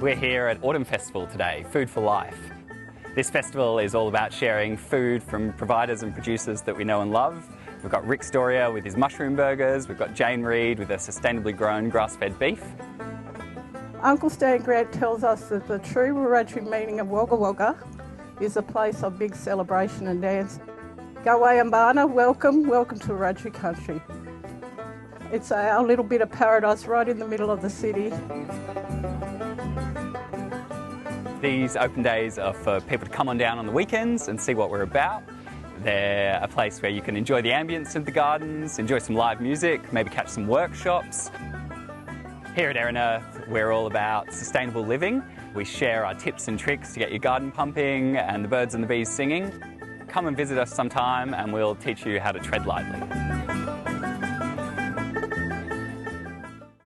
We're here at Autumn Festival today, Food for Life. This festival is all about sharing food from providers and producers that we know and love. We've got Rick Storrier with his mushroom burgers, we've got Jane Reid with their sustainably grown grass-fed beef. Uncle Stan Grant tells us that the true Wiradjuri meaning of Wagga Wagga is a place of big celebration and dance. Go away Ambana, welcome to Wiradjuri country. It's our little bit of paradise right in the middle of the city. These open days are for people to come on down on the weekends and see what we're about. They're a place where you can enjoy the ambience of the gardens, enjoy some live music, maybe catch some workshops. Here at ErinEarth, we're all about sustainable living. We share our tips and tricks to get your garden pumping and the birds and the bees singing. Come and visit us sometime and we'll teach you how to tread lightly.